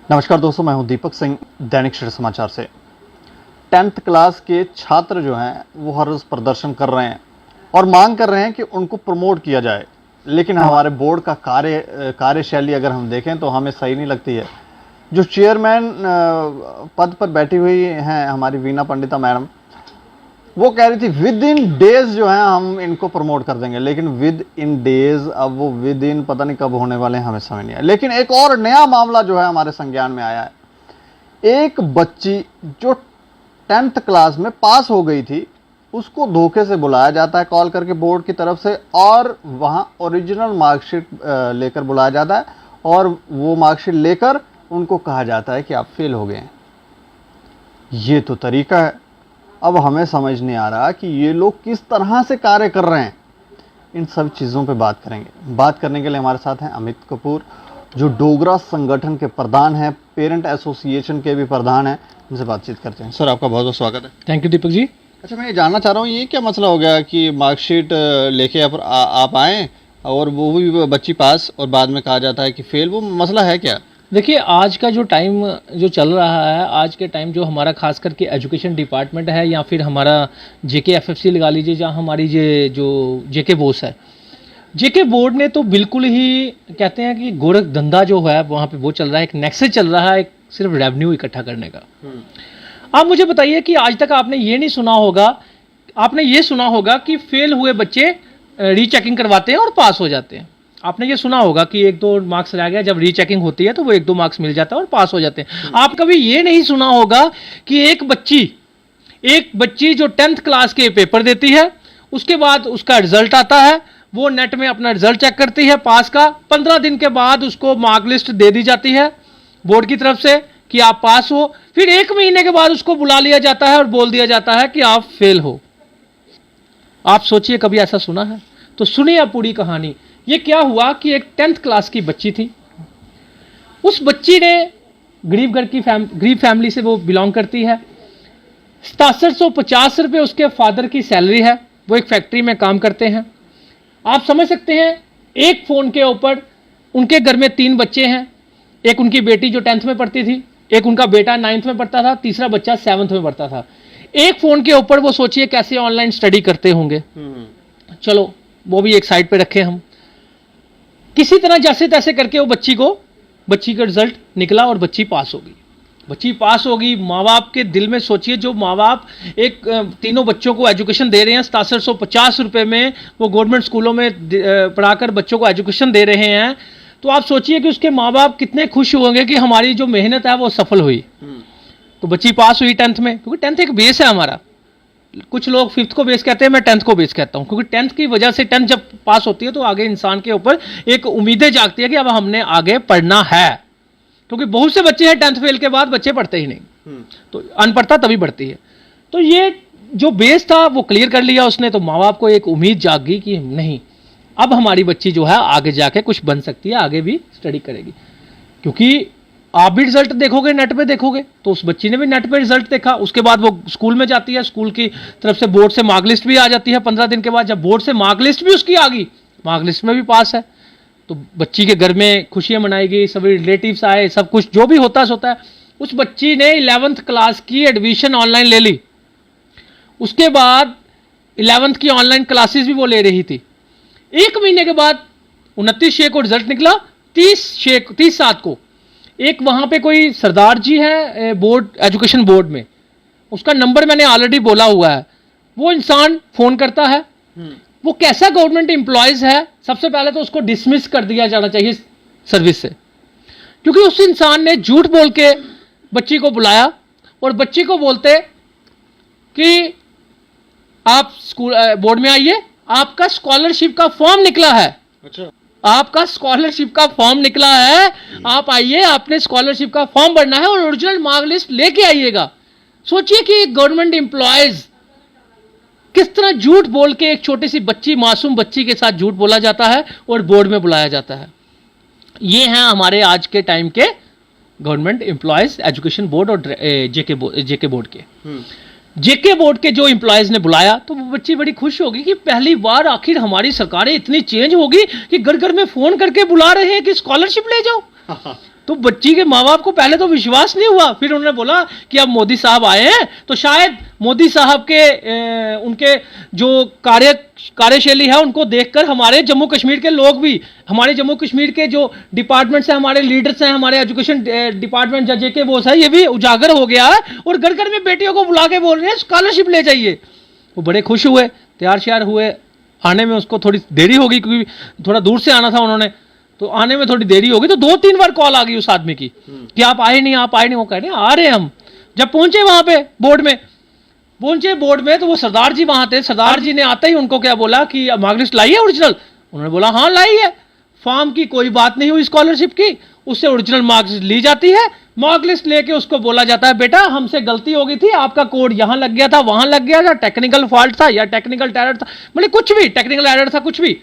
नमस्कार दोस्तों, मैं हूं दीपक सिंह दैनिक श्रेष्ठ समाचार से। 10th क्लास के छात्र जो हैं वो हर रोज़ प्रदर्शन कर रहे हैं और मांग कर रहे हैं कि उनको प्रमोट किया जाए, लेकिन हमारे बोर्ड का कार्यशैली अगर हम देखें तो हमें सही नहीं लगती है। जो चेयरमैन पद पर बैठी हुई हैं हमारी वीना पंडिता मैडम, वो कह रही थी विद इन डेज जो है हम इनको प्रमोट कर देंगे, लेकिन विद इन डेज अब वो विद इन पता नहीं कब होने वाले हैं, हमें समझ नहीं आया। लेकिन एक और नया मामला जो है हमारे संज्ञान में आया है। एक बच्ची जो 10th क्लास में पास हो गई थी, उसको धोखे से बुलाया जाता है कॉल करके बोर्ड की तरफ से, और वहां ओरिजिनल मार्कशीट लेकर बुलाया जाता है और वो मार्कशीट लेकर उनको कहा जाता है कि आप फेल हो गए हैं। ये तो तरीका है। अब हमें समझ नहीं आ रहा कि ये लोग किस तरह से कार्य कर रहे हैं। इन सब चीज़ों पे बात करेंगे। बात करने के लिए हमारे साथ हैं अमित कपूर, जो डोगरा संगठन के प्रधान हैं, पेरेंट एसोसिएशन के भी प्रधान हैं। उनसे बातचीत करते हैं। सर, आपका बहुत बहुत स्वागत है। Thank you Deepak ji. अच्छा, मैं ये जानना चाह रहा हूँ, ये क्या मसला हो गया कि मार्कशीट लेके आप आएँ और वो भी बच्ची पास और बाद में कहा जाता है कि फेल, वो मसला है क्या? देखिए, आज का जो टाइम जो चल रहा है, आज के टाइम जो हमारा खास करके एजुकेशन डिपार्टमेंट है या फिर हमारा जेके एफएफसी लगा लीजिए, जहाँ हमारी ये जो जेके बोर्ड है, जेके बोर्ड ने तो बिल्कुल ही कहते हैं कि गोरख धंधा जो है वहाँ पे वो चल रहा है, एक नेक्सस चल रहा है, एक सिर्फ रेवेन्यू इकट्ठा करने का। आप मुझे बताइए कि आज तक आपने ये नहीं सुना होगा, आपने ये सुना होगा कि फेल हुए बच्चे रीचेकिंग करवाते हैं और पास हो जाते हैं। आपने ये सुना होगा कि 1-2 मार्क्स रह गया, जब रीचेकिंग होती है तो वो 1-2 मार्क्स मिल जाता है और पास हो जाते हैं। आप कभी ये नहीं सुना होगा कि एक बच्ची जो 10th क्लास के पेपर देती है, उसके बाद उसका रिजल्ट आता है, वो नेट में अपना रिजल्ट चेक करती है पास का, 15 दिन के बाद उसको मार्क लिस्ट दे दी जाती है बोर्ड की तरफ से कि आप पास हो। फिर 1 महीने के बाद उसको बुला लिया जाता है और बोल दिया जाता है कि आप फेल हो। आप सोचिए, कभी ऐसा सुना है? तो सुनिए आप पूरी कहानी। ये क्या हुआ कि एक 10th क्लास की बच्ची थी। उस बच्ची ने गरीब फैमिली से वो बिलोंग करती है। 6750 रुपये उसके फादर की सैलरी है, वो एक फैक्ट्री में काम करते हैं। आप समझ सकते हैं, एक फ़ोन के ऊपर उनके घर में 3 बच्चे हैं। एक उनकी बेटी जो 10th में पढ़ती थी, एक उनका बेटा 9th में पढ़ता था, तीसरा बच्चा 7th में पढ़ता था। एक फ़ोन के ऊपर वो सोचिए कैसे ऑनलाइन स्टडी करते होंगे। चलो वो भी एक साइड पे रखे हम। किसी तरह जैसे तैसे करके वो बच्ची का रिजल्ट निकला और बच्ची पास हो गई। माँ बाप के दिल में सोचिए, जो माँ बाप एक तीनों बच्चों को एजुकेशन दे रहे हैं 6750 रुपये में, वो गवर्नमेंट स्कूलों में पढ़ाकर बच्चों को एजुकेशन दे रहे हैं, तो आप सोचिए कि उसके माँ बाप कितने खुश होंगे कि हमारी जो मेहनत है वो सफल हुई। तो बच्ची पास हुई 10th में, क्योंकि 10th एक बेस है हमारा। कुछ लोग 5th को बेस कहते हैं, मैं 10th को बेस कहता हूं, क्योंकि 10th की वजह से 10th जब पास होती है तो आगे इंसान के ऊपर एक उम्मीदें जागती है कि अब हमने आगे पढ़ना है। क्योंकि बहुत से बच्चे हैं 10th फेल के बाद बच्चे पढ़ते ही नहीं, तो अनपढ़ता तभी बढ़ती है। तो ये जो बेस था वो क्लियर कर लिया उसने, तो माँ बाप को एक उम्मीद जागी कि नहीं, अब हमारी बच्ची जो है आगे जाके कुछ बन सकती है, आगे भी स्टडी करेगी। क्योंकि आप भी रिजल्ट देखोगे, नेट पे देखोगे, तो उस बच्ची ने भी नेट पे रिजल्ट देखा। उसके बाद वो स्कूल में जाती है, स्कूल की तरफ से बोर्ड से मार्क लिस्ट भी आ जाती है 15 दिन के बाद। जब बोर्ड से मार्क लिस्ट भी उसकी आ गई, मार्क लिस्ट में भी पास है, तो बच्ची के घर में खुशियां मनाई गई, सभी रिलेटिव्स आए, सब कुछ जो भी होता है। उस बच्ची ने 11th क्लास की एडमिशन ऑनलाइन ले ली। उसके बाद 11th की ऑनलाइन क्लासेस भी वो ले रही थी। 1 महीने के बाद 29/6 को रिजल्ट निकला, 30/7 को एक वहां पे कोई सरदार जी है बोर्ड, एजुकेशन बोर्ड में, उसका नंबर मैंने ऑलरेडी बोला हुआ है। वो इंसान फोन करता है, वो कैसा गवर्नमेंट एम्प्लॉयज है, सबसे पहले तो उसको डिसमिस कर दिया जाना चाहिए सर्विस से, क्योंकि उस इंसान ने झूठ बोल के बच्ची को बुलाया और बच्ची को बोलते कि आप स्कूल बोर्ड में आइए, आपका स्कॉलरशिप का फॉर्म निकला है। अच्छा, आपका स्कॉलरशिप का फॉर्म निकला है, आप आइए, आपने स्कॉलरशिप का फॉर्म भरना है और ओरिजिनल मार्क लिस्ट लेके आइएगा। सोचिए कि गवर्नमेंट एम्प्लॉयज किस तरह झूठ बोल के एक छोटी सी बच्ची, मासूम बच्ची के साथ झूठ बोला जाता है और बोर्ड में बुलाया जाता है। ये हैं हमारे आज के टाइम के गवर्नमेंट एम्प्लॉयज, एजुकेशन बोर्ड और जेके बोर्ड के। जेके बोर्ड के जो एम्प्लॉयज ने बुलाया तो वो बच्ची बड़ी खुश होगी कि पहली बार आखिर हमारी सरकारें इतनी चेंज होगी कि घर घर में फोन करके बुला रहे हैं कि स्कॉलरशिप ले जाओ। तो बच्ची के माँ बाप को पहले तो विश्वास नहीं हुआ, फिर उन्होंने बोला कि अब मोदी साहब आए हैं तो शायद मोदी साहब के उनके जो कार्यशैली है उनको देखकर हमारे जम्मू कश्मीर के लोग भी, हमारे जम्मू कश्मीर के जो डिपार्टमेंट्स हैं, हमारे लीडर्स हैं, हमारे एजुकेशन डिपार्टमेंट जेके बोस है, ये भी उजागर हो गया है और घर घर में बेटियों को बुला के बोल रहे हैं स्कॉलरशिप ले जाइए। वो बड़े खुश हुए, तैयार श्यार हुए। आने में उसको थोड़ी देरी होगी क्योंकि थोड़ा दूर से आना था उन्होंने, तो आने में थोड़ी देरी होगी। तो 2-3 बार कॉल आ गई उस आदमी की कि आप आए नहीं, आप आए नहीं। वो कह रहे आ रहे हैं हम। जब पहुंचे वहां पे बोर्ड में तो वो सरदार जी वहां थे। सरदार जी ने आते ही उनको क्या बोला कि मार्क लिस्ट लाई है ओरिजिनल? उन्होंने बोला हाँ लाई है। फॉर्म की कोई बात नहीं हुई स्कॉलरशिप की, उससे ओरिजिनल मार्क्स ली जाती है। मार्क लिस्ट लेके उसको बोला जाता है बेटा हमसे गलती हो गई थी, आपका कोड यहां लग गया था, वहां लग गया था, टेक्निकल फॉल्ट था या टेक्निकल टेरर था, मतलब कुछ भी टेक्निकल एरर था, कुछ भी,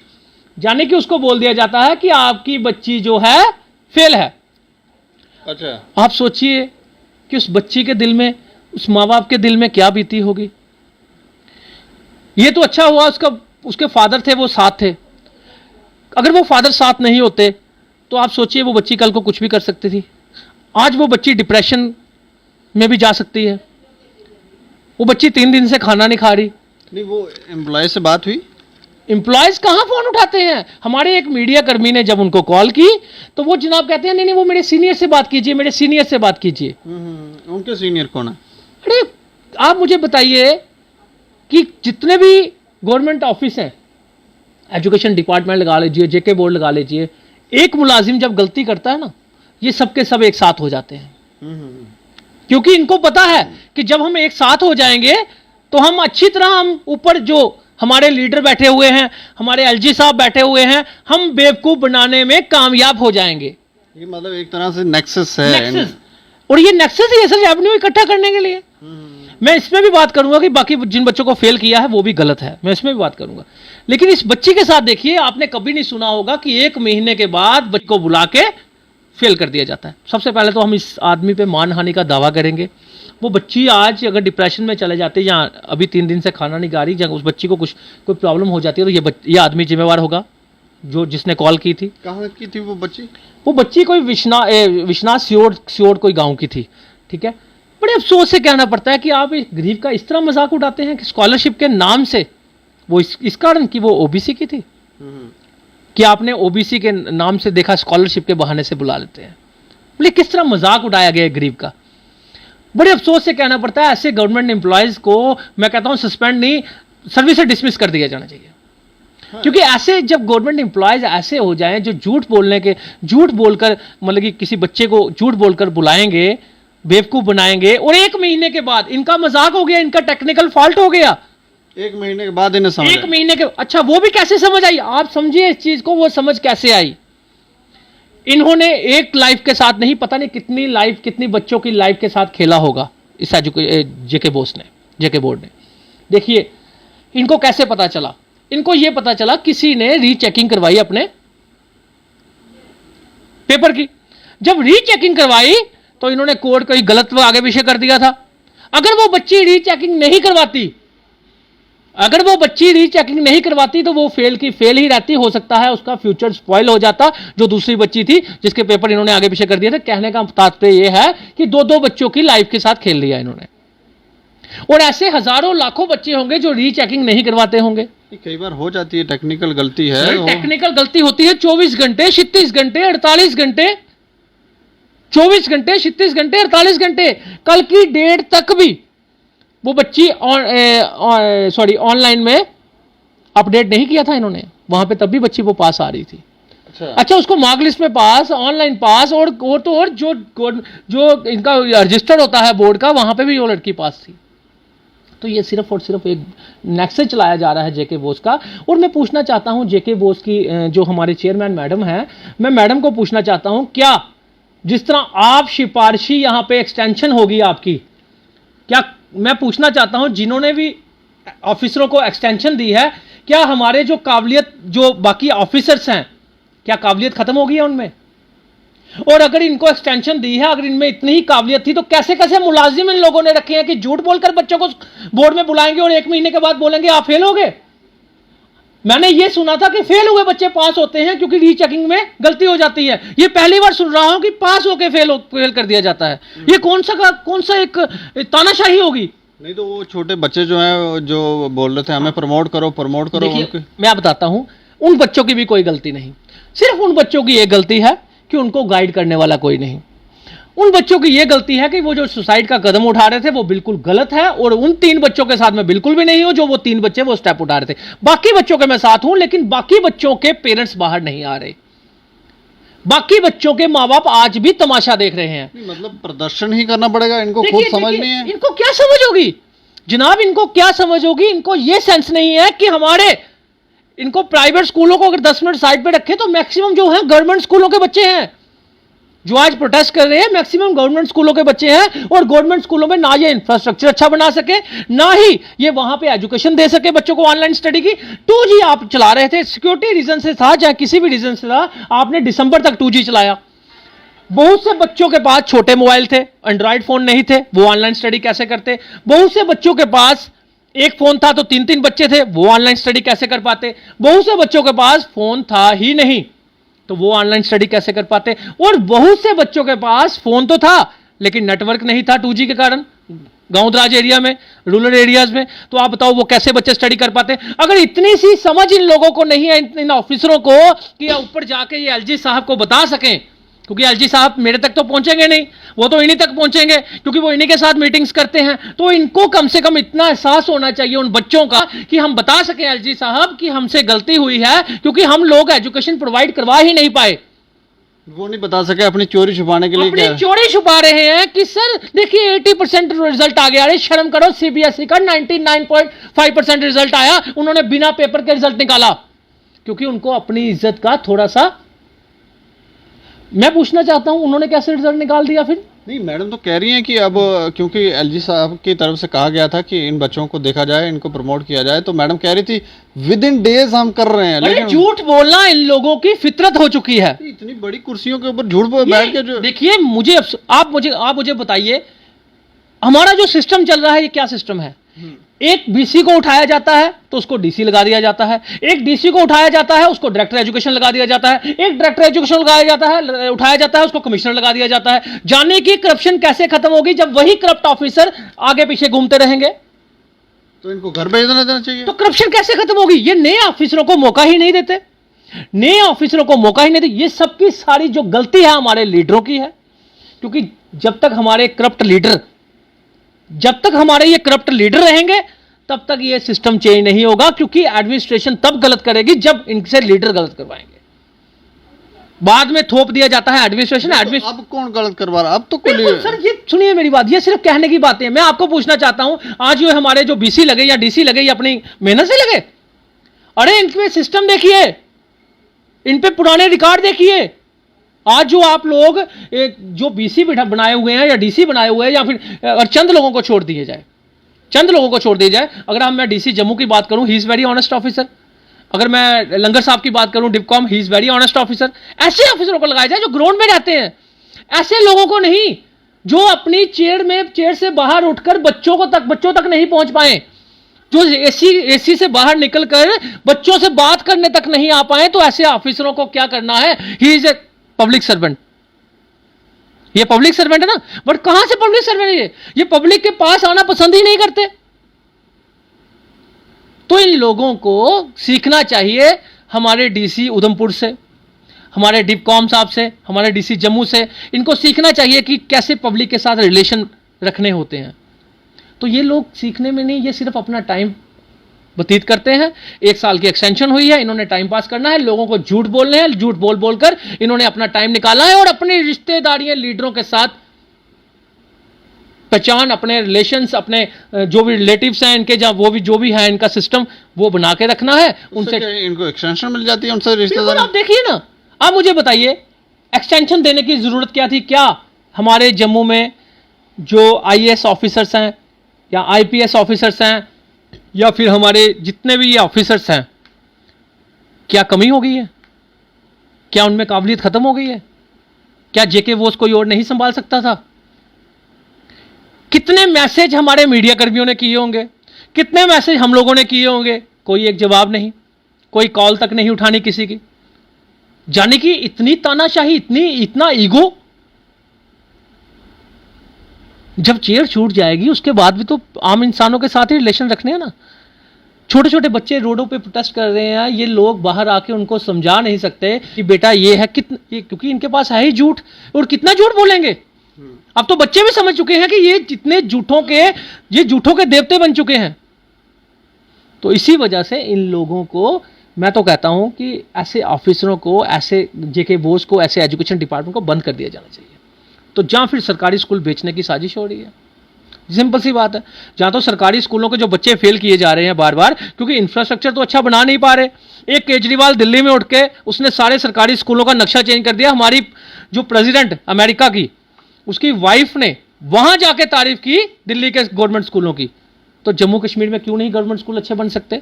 यानी कि उसको बोल दिया जाता है कि आपकी बच्ची जो है फेल है। अच्छा, आप सोचिए कि उस बच्ची के दिल में, उस माँ बाप के दिल में क्या बीती होगी। ये तो अच्छा हुआ उसके फादर थे, वो साथ थे। अगर वो फादर साथ नहीं होते तो आप सोचिए वो बच्ची कल को कुछ भी कर सकती थी। आज वो बच्ची डिप्रेशन में भी जा सकती है। वो बच्ची 3 दिन से खाना नहीं खा रही। नहीं, वो एम्प्लॉय से बात हुई? एम्प्लॉयज कहां फोन उठाते हैं। हमारे एक मीडिया कर्मी ने जब उनको कॉल की तो वो जनाब कहते हैं नहीं वो मेरे सीनियर से बात कीजिए, मेरे सीनियर से बात कीजिए। उनके सीनियर कौन है? अरे आप मुझे बताइए कि जितने भी गवर्नमेंट ऑफिस हैं, एजुकेशन डिपार्टमेंट लगा लीजिए, जेके बोर्ड लगा लीजिए, एक मुलाजिम जब गलती करता है ना, ये सबके सब एक साथ हो जाते हैं। क्योंकि इनको पता है कि जब हम एक साथ हो जाएंगे तो हम अच्छी तरह, हम ऊपर जो हमारे लीडर बैठे हुए हैं, हमारे एलजी साहब बैठे हुए हैं, हम बेवकूफ बनाने में कामयाब हो जाएंगे। ये मतलब एक तरह से नेक्सस है। और ये नेक्सस ही है सर रेवेन्यू इकट्ठा करने के लिए। मैं इसमें भी बात करूंगा कि बाकी जिन बच्चों को फेल किया है वो भी गलत है, मैं इसमें भी बात करूंगा। लेकिन इस बच्ची के साथ देखिए, आपने कभी नहीं सुना होगा कि 1 महीने के बाद बच्चे को बुला के फेल कर दिया जाता है। सबसे पहले तो हम इस आदमी पे मानहानि का दावा करेंगे। वो बच्ची आज अगर डिप्रेशन में चले जाते या अभी 3 दिन से खाना नहीं खा रही, या उस बच्ची को कोई प्रॉब्लम हो जाती है तो ये आदमी जिम्मेवार होगा जो जिसने कॉल की थी। कहाँ की थी वो बच्ची? वो बच्ची कोई विश्वनाथ सियोड़ कोई गांव की थी। ठीक है, बड़े अफसोस से कहना पड़ता है कि आप एक गरीब का इस तरह मजाक उड़ाते हैं कि स्कॉलरशिप के नाम से, वो इस कारण कि वो ओबीसी की थी, कि आपने ओबीसी के नाम से देखा, स्कॉलरशिप के बहाने से बुला लेते हैं। बोले किस तरह मजाक उड़ाया गया है गरीब का। बड़े अफसोस से कहना पड़ता है ऐसे गवर्नमेंट एम्प्लॉयज को मैं कहता हूं सस्पेंड नहीं, सर्विस से डिसमिस कर दिया जाना चाहिए। क्योंकि ऐसे जब गवर्नमेंट एम्प्लॉयज ऐसे हो जाएं जो झूठ बोलकर मतलब कि किसी बच्चे को झूठ बोलकर बुलाएंगे, बेवकूफ बनाएंगे, और 1 महीने के बाद इनका मजाक हो गया, इनका टेक्निकल फॉल्ट हो गया। 1 महीने के बाद इन्हें समझ 1 महीने के, अच्छा वो भी कैसे समझ आई? आप समझिए इस चीज को, वो समझ कैसे आई। इन्होंने एक लाइफ के साथ नहीं, पता नहीं कितनी बच्चों की लाइफ के साथ खेला होगा इस जेके बोर्ड ने। देखिए इनको कैसे पता चला। इनको यह पता चला किसी ने रीचेकिंग करवाई अपने पेपर की। जब रीचेकिंग करवाई तो इन्होंने कोड कोई गलत आगे पीछे कर दिया था। अगर वो बच्ची रीचेकिंग नहीं करवाती तो वो फेल ही रहती। हो सकता है उसका फ्यूचर स्पॉइल हो जाता, जो दूसरी बच्ची थी जिसके पेपर इन्होंने आगे पीछे कर दिए थे। कहने का तात्पर्य यह है कि 2-2 बच्चों की लाइफ के साथ खेल लिया इन्होंने। और ऐसे हजारों लाखों बच्चे होंगे जो रीचेकिंग नहीं करवाते होंगे। कई बार हो जाती है, टेक्निकल गलती है। टेक्निकल गलती होती है। 24 घंटे 36 घंटे 48 घंटे 24 घंटे 36 घंटे 48 घंटे कल की डेट तक भी वो बच्ची ऑनलाइन में अपडेट नहीं किया था इन्होंने वहां पे, तब भी बच्ची वो पास आ रही थी। अच्छा उसको मार्क लिस्ट में पास, ऑनलाइन पास, और जो इनका रजिस्टर्ड होता है बोर्ड का, वहां पे भी वो लड़की पास थी। तो ये सिर्फ और सिर्फ एक नेक्सस चलाया जा रहा है जेके बोस का। और मैं पूछना चाहता हूं जेके बोस की जो हमारे चेयरमैन मैडम है, मैं मैडम को पूछना चाहता हूं, क्या जिस तरह आप सिफारिशी यहां पे एक्सटेंशन होगी आपकी, क्या मैं पूछना चाहता हूं जिन्होंने भी ऑफिसरों को एक्सटेंशन दी है, क्या हमारे जो काबिलियत जो बाकी ऑफिसर्स हैं, क्या काबिलियत खत्म हो गई है उनमें? और अगर इनको एक्सटेंशन दी है, अगर इनमें इतनी ही काबिलियत थी, तो कैसे कैसे मुलाजिम इन लोगों ने रखे हैं कि झूठ बोलकर बच्चों को बोर्ड में बुलाएंगे और 1 महीने के बाद बोलेंगे आप फेल हो गए। मैंने ये सुना था कि फेल हुए बच्चे पास होते हैं क्योंकि रीचेकिंग में गलती हो जाती है। ये पहली बार सुन रहा हूं कि पास होके फेल कर दिया जाता है। ये कौन सा एक तानाशाही होगी? नहीं तो वो छोटे बच्चे जो हैं जो बोल रहे थे हमें प्रमोट करो देखिए, उनके मैं बताता हूं, उन बच्चों की भी कोई गलती नहीं, सिर्फ उन बच्चों की एक गलती है कि उनको गाइड करने वाला कोई नहीं। उन बच्चों की यह गलती है कि वो जो सुसाइड का कदम उठा रहे थे वो बिल्कुल गलत है, और उन 3 बच्चों के साथ मैं बिल्कुल भी नहीं हूं जो वो 3 बच्चे वो स्टेप उठा रहे थे। बाकी बच्चों के मैं साथ हूं, लेकिन बाकी बच्चों के पेरेंट्स बाहर नहीं आ रहे। बाकी बच्चों के माँ बाप आज भी तमाशा देख रहे हैं। मतलब प्रदर्शन ही करना पड़ेगा, इनको खुद समझ नहीं है। इनको क्या समझ होगी जनाब, इनको क्या समझ होगी? इनको यह सेंस नहीं है कि इनको प्राइवेट स्कूलों को अगर 10 मिनट साइड पे रखें तो मैक्सिमम जो है गवर्नमेंट स्कूलों के बच्चे हैं जो आज प्रोटेस्ट कर रहे हैं। मैक्सिमम गवर्नमेंट स्कूलों के बच्चे हैं, और गवर्नमेंट स्कूलों में ना ये इंफ्रास्ट्रक्चर अच्छा बना सके, ना ही ये वहां पे एजुकेशन दे सके बच्चों को ऑनलाइन स्टडी की। 2G आप चला रहे थे, सिक्योरिटी रीजन से था, चाहे किसी भी रीजन से था, आपने दिसंबर तक 2G चलाया। बहुत से बच्चों के पास छोटे मोबाइल थे, एंड्रॉइड फोन नहीं थे, वो ऑनलाइन स्टडी कैसे करते? बहुत से बच्चों के पास एक फोन था तो 3-3 बच्चे थे, वो ऑनलाइन स्टडी कैसे कर पाते? बहुत से बच्चों के पास फोन था ही नहीं तो वो ऑनलाइन स्टडी कैसे कर पाते? और बहुत से बच्चों के पास फोन तो था लेकिन नेटवर्क नहीं था 2G के कारण, गांव दराज एरिया में, रूरल एरियाज में। तो आप बताओ वो कैसे बच्चे स्टडी कर पाते? अगर इतनी सी समझ इन लोगों को नहीं है, इन ऑफिसरों को, कि ऊपर जाके ये एलजी साहब को बता सकें, क्योंकि एलजी साहब मेरे तक तो पहुंचेंगे नहीं, वो तो इन्हीं तक पहुंचेंगे क्योंकि वो इन्हीं के साथ मीटिंग्स करते हैं। तो इनको कम से कम इतना एहसास होना चाहिए उन बच्चों का कि हम बता सकें एलजी साहब कि हमसे गलती हुई है, क्योंकि हम लोग एजुकेशन प्रोवाइड करवा ही नहीं पाए। वो नहीं बता सके, अपनी चोरी छुपाने के लिए अपनी चोरी छुपा रहे हैं कि सर देखिए 80% रिजल्ट आ गया। अरे शर्म करो, सीबीएसई का 99.5% रिजल्ट आया, उन्होंने बिना पेपर के रिजल्ट निकाला, क्योंकि उनको अपनी इज्जत का थोड़ा सा। मैं पूछना चाहता हूं उन्होंने कैसे रिजल्ट निकाल दिया? फिर नहीं, मैडम तो कह रही हैं कि अब क्योंकि एलजी साहब की तरफ से कहा गया था कि इन बच्चों को देखा जाए, इनको प्रमोट किया जाए, तो मैडम कह रही थी विद इन डेज हम कर रहे हैं। लेकिन झूठ बोलना इन लोगों की फितरत हो चुकी है। इतनी बड़ी कुर्सियों के ऊपर झूठ बैठ के जो देखिए, आप मुझे बताइए, हमारा जो सिस्टम चल रहा है ये क्या सिस्टम है? एक बीसी को उठाया जाता है तो उसको डीसी लगा दिया जाता है, एक डीसी को उठाया जाता है उसको डायरेक्टर एजुकेशन लगा दिया जाता है, एक डायरेक्टर एजुकेशन उठाया जाता है उसको कमिश्नर लगा दिया जाता है। जाने की करप्शन कैसे खत्म होगी जब वही करप्ट ऑफिसर आगे पीछे घूमते रहेंगे? तो इनको घर भेज देना चाहिए। तो करप्शन कैसे खत्म होगी? ये नए ऑफिसरों को मौका ही नहीं देते, नए ऑफिसरों को मौका ही नहीं देते। ये सबकी सारी जो गलती है हमारे लीडरों की है, क्योंकि जब तक हमारे ये करप्ट लीडर रहेंगे तब तक ये सिस्टम चेंज नहीं होगा, क्योंकि एडमिनिस्ट्रेशन तब गलत करेगी जब इनसे लीडर गलत करवाएंगे। बाद में थोप दिया जाता है एडमिनिस्ट्रेशन। अब कौन गलत करवा रहा? अब तो सर ये सुनिए मेरी बात, ये सिर्फ कहने की बातें हैं। मैं आपको पूछना चाहता हूं, आज ये हमारे जो बीसी लगे या डीसी लगे, ये अपनी मेहनत से लगे? अरे इनके सिस्टम देखिए, इन पे पुराने रिकॉर्ड देखिए। आज जो आप लोग जो बीसी बनाए हुए हैं या डीसी बनाए हुए हैं, या फिर चंद लोगों को छोड़ दिया जाए, अगर मैं डीसी जम्मू की बात करूं, he is very honest officer. अगर मैं लंगर साहब की बात करूं, डिपकॉम, he is very honest officer. ऐसे ऑफिसरों को लगाया जाए जो ग्राउंड में रहते हैं, ऐसे लोगों को नहीं जो अपनी चेयर से बाहर उठकर बच्चों तक नहीं पहुंच पाए, जो एसी से बाहर निकलकर बच्चों से बात करने तक नहीं आ पाए। तो ऐसे ऑफिसरों को क्या करना है? He is a public servant. ये पब्लिक सर्वेंट है ना, बट कहां से पब्लिक सर्वेंट है? ये पब्लिक के पास आना पसंद ही नहीं करते। तो इन लोगों को सीखना चाहिए हमारे डीसी उधमपुर से, हमारे डिपकॉम साहब से, हमारे डीसी जम्मू से। इनको सीखना चाहिए कि कैसे पब्लिक के साथ रिलेशन रखने होते हैं। तो ये लोग सीखने में नहीं, ये सिर्फ अपना टाइम व्यतीत करते हैं। 1 साल की एक्सटेंशन हुई है, इन्होंने टाइम पास करना है, लोगों को झूठ बोलने हैं, झूठ बोलकर इन्होंने अपना टाइम निकाला है, और अपनी रिश्तेदारियां लीडरों के साथ पहचान, अपने रिलेशंस, अपने जो भी रिलेटिव्स हैं इनके, जहां वो भी जो भी है इनका सिस्टम वो बना के रखना है। उनसे इनको एक्सटेंशन मिल जाती है, उनसे रिश्तेदार। आप देखिए ना, आप मुझे बताइए एक्सटेंशन देने की जरूरत क्या थी? क्या हमारे जम्मू में जो आईएएस ऑफिसर्स हैं या आईपीएस ऑफिसर्स हैं या फिर हमारे जितने भी ये ऑफिसर्स हैं, क्या कमी हो गई है? क्या उनमें काबिलियत खत्म हो गई है? क्या जेके वोस कोई और नहीं संभाल सकता था? कितने मैसेज हमारे मीडिया कर्मियों ने किए होंगे, कितने मैसेज हम लोगों ने किए होंगे, कोई एक जवाब नहीं, कोई कॉल तक नहीं उठानी किसी की। जाने की इतनी तानाशाही, इतना ईगो। जब चेयर छूट जाएगी उसके बाद भी तो आम इंसानों के साथ ही रिलेशन रखने हैं ना। छोटे छोटे बच्चे रोडों पे प्रोटेस्ट कर रहे हैं, ये लोग बाहर आके उनको समझा नहीं सकते कि बेटा ये है क्योंकि इनके पास है ही झूठ, और कितना झूठ बोलेंगे। अब तो बच्चे भी समझ चुके हैं कि ये जितने झूठों के देवते बन चुके हैं। तो इसी वजह से इन लोगों को मैं तो कहता हूं कि ऐसे ऑफिसरों को, ऐसे जेके बोस को, ऐसे एजुकेशन डिपार्टमेंट को बंद कर दिया जाना चाहिए। तो जहां फिर सरकारी स्कूल बेचने की साजिश हो रही है, सिंपल सी बात है। जहां तो सरकारी स्कूलों के जो बच्चे फेल किए जा रहे हैं बार बार, क्योंकि इंफ्रास्ट्रक्चर तो अच्छा बना नहीं पा रहे। एक केजरीवाल दिल्ली में उठ के उसने सारे सरकारी स्कूलों का नक्शा चेंज कर दिया। हमारी जो प्रेसिडेंट अमेरिका की, उसकी वाइफ ने वहां जाके तारीफ की दिल्ली के गवर्नमेंट स्कूलों की। तो जम्मू कश्मीर में क्यों नहीं गवर्नमेंट स्कूल अच्छे बन सकते?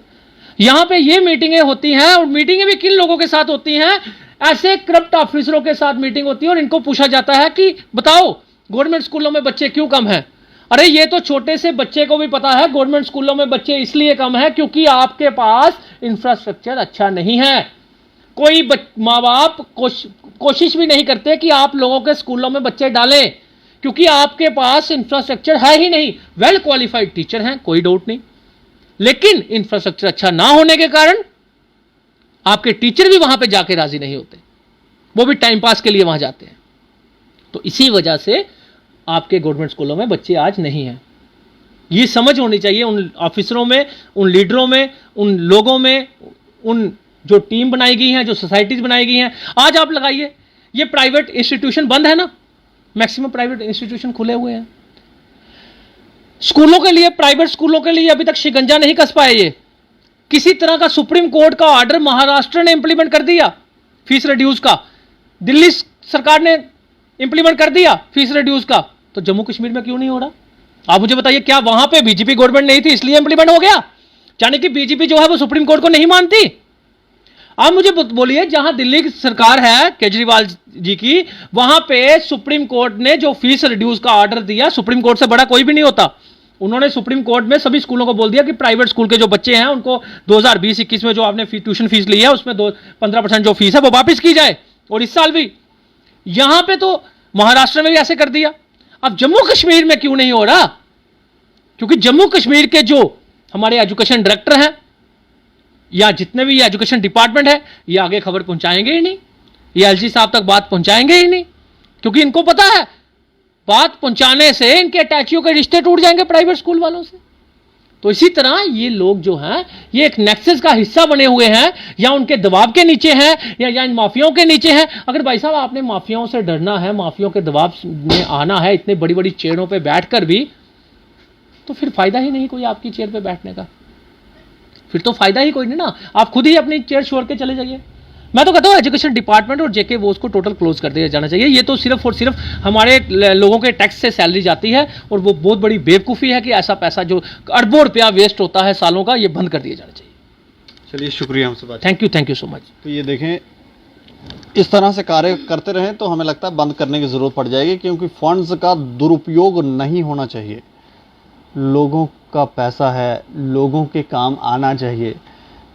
यहां पे ये मीटिंगें होती हैं, और मीटिंगें भी किन लोगों के साथ होती हैं? ऐसे करप्ट ऑफिसरों के साथ मीटिंग होती है, और इनको पूछा जाता है कि बताओ गवर्नमेंट स्कूलों में बच्चे क्यों कम हैं। अरे ये तो छोटे से बच्चे को भी पता है गवर्नमेंट स्कूलों में बच्चे इसलिए कम है क्योंकि आपके पास इंफ्रास्ट्रक्चर अच्छा नहीं है। कोई माँ बाप कोशिश भी नहीं करते कि आप लोगों के स्कूलों में बच्चे डालें, क्योंकि आपके पास इंफ्रास्ट्रक्चर है ही नहीं। वेल क्वालिफाइड टीचर हैं, कोई डाउट नहीं, लेकिन इंफ्रास्ट्रक्चर अच्छा ना होने के कारण आपके टीचर भी वहां पे जाके राजी नहीं होते, वो भी टाइम पास के लिए वहां जाते हैं। तो इसी वजह से आपके गवर्नमेंट स्कूलों में बच्चे आज नहीं हैं। ये समझ होनी चाहिए उन ऑफिसरों में, उन लीडरों में, उन लोगों में, उन जो टीम बनाई गई हैं, जो सोसाइटीज बनाई गई हैं। आज आप लगाइए, ये प्राइवेट इंस्टीट्यूशन बंद है ना, मैक्सिमम प्राइवेट इंस्टीट्यूशन खुले हुए हैं। स्कूलों के लिए, प्राइवेट स्कूलों के लिए अभी तक शिकंजा नहीं कस पाए ये। किसी तरह का सुप्रीम कोर्ट का ऑर्डर महाराष्ट्र ने इंप्लीमेंट कर दिया फीस रिड्यूस का, दिल्ली सरकार ने इंप्लीमेंट कर दिया फीस रिड्यूस का, तो जम्मू कश्मीर में क्यों नहीं हो रहा? आप मुझे बताइए, क्या वहां पे बीजेपी गवर्नमेंट नहीं थी इसलिए इंप्लीमेंट हो गया? यानी कि बीजेपी जो है वो सुप्रीम कोर्ट को नहीं मानती। आप मुझे बोलिए, जहां दिल्ली की सरकार है केजरीवाल जी की, वहां पे सुप्रीम कोर्ट ने जो फीस रिड्यूस का ऑर्डर दिया, सुप्रीम कोर्ट से बड़ा कोई भी नहीं होता। उन्होंने सुप्रीम कोर्ट में सभी स्कूलों को बोल दिया कि प्राइवेट स्कूल के जो बच्चे हैं उनको 2020-21 में जो आपने ट्यूशन फीस ली है उसमें 15% जो फीस है वो वापस की जाए, और इस साल भी। यहां पे तो महाराष्ट्र में भी ऐसे कर दिया। अब जम्मू कश्मीर में क्यों नहीं हो रहा? क्योंकि जम्मू कश्मीर के जो हमारे एजुकेशन डायरेक्टर हैं या जितने भी ये एजुकेशन डिपार्टमेंट है, ये आगे खबर पहुंचाएंगे ही नहीं, ये एलजी साहब तक बात पहुंचाएंगे ही नहीं, क्योंकि इनको पता है बात पहुंचाने से इनके अटैचियों के रिश्ते टूट जाएंगे प्राइवेट स्कूल वालों से। तो इसी तरह ये लोग जो हैं ये एक नेक्सस का हिस्सा बने हुए हैं, या उनके दबाव के नीचे हैं, या इन माफियाओं के नीचे हैं। अगर भाई साहब आपने माफियाओं से डरना है, माफियाओं के दबाव में आना है इतने बड़ी बड़ी चेयरों पे बैठकर भी, तो फिर फायदा ही नहीं कोई आपकी चेयर पे बैठने का। फिर तो फायदा ही कोई नहीं ना, आप खुद ही अपनी चेयर छोड़ के चले जाइए। मैं तो कहता हूँ एजुकेशन डिपार्टमेंट और जेके बोस को टोटल क्लोज कर दिया जाना चाहिए। ये तो सिर्फ और सिर्फ हमारे लोगों के टैक्स से सैलरी जाती है, और वो बहुत बड़ी बेवकूफ़ी है कि ऐसा पैसा जो अरबों रुपया वेस्ट होता है सालों का, ये बंद कर दिया जाना चाहिए। चलिए, शुक्रिया हमसे बात। Thank you so much. तो ये देखें, इस तरह से कार्य करते रहें तो हमें लगता है बंद करने की ज़रूरत पड़ जाएगी, क्योंकि फंड्स का दुरुपयोग नहीं होना चाहिए। लोगों का पैसा है, लोगों के काम आना चाहिए,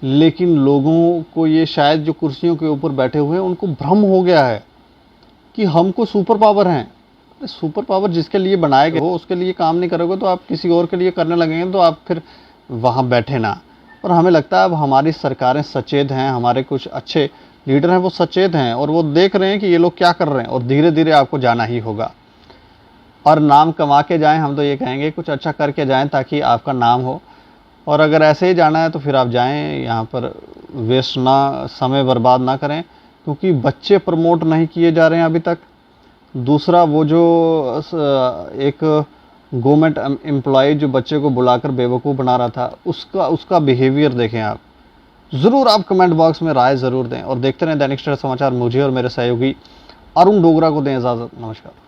लेकिन लोगों को ये शायद जो कुर्सियों के ऊपर बैठे हुए हैं उनको भ्रम हो गया है कि हमको सुपर पावर हैं। सुपर पावर जिसके लिए बनाए गए हो उसके लिए काम नहीं करोगे तो आप किसी और के लिए करने लगेंगे, तो आप फिर वहाँ बैठे ना। और हमें लगता है अब हमारी सरकारें सचेत हैं, हमारे कुछ अच्छे लीडर हैं वो सचेत हैं, और वो देख रहे हैं कि ये लोग क्या कर रहे हैं, और धीरे धीरे आपको जाना ही होगा। और नाम कमा के जाएं, हम तो ये कहेंगे कुछ अच्छा करके जाएं ताकि आपका नाम हो। और अगर ऐसे ही जाना है तो फिर आप जाएं, यहाँ पर वेस्ट ना, समय बर्बाद ना करें, क्योंकि बच्चे प्रमोट नहीं किए जा रहे हैं अभी तक। दूसरा, वो जो एक गवर्नमेंट एम्प्लॉय जो बच्चे को बुलाकर बेवकूफ़ बना रहा था, उसका बिहेवियर देखें आप। ज़रूर आप कमेंट बॉक्स में राय ज़रूर दें, और देखते रहें दैनिक स्टार समाचार। मुझे और मेरे सहयोगी अरुण डोगरा को दें इजाज़त। नमस्कार।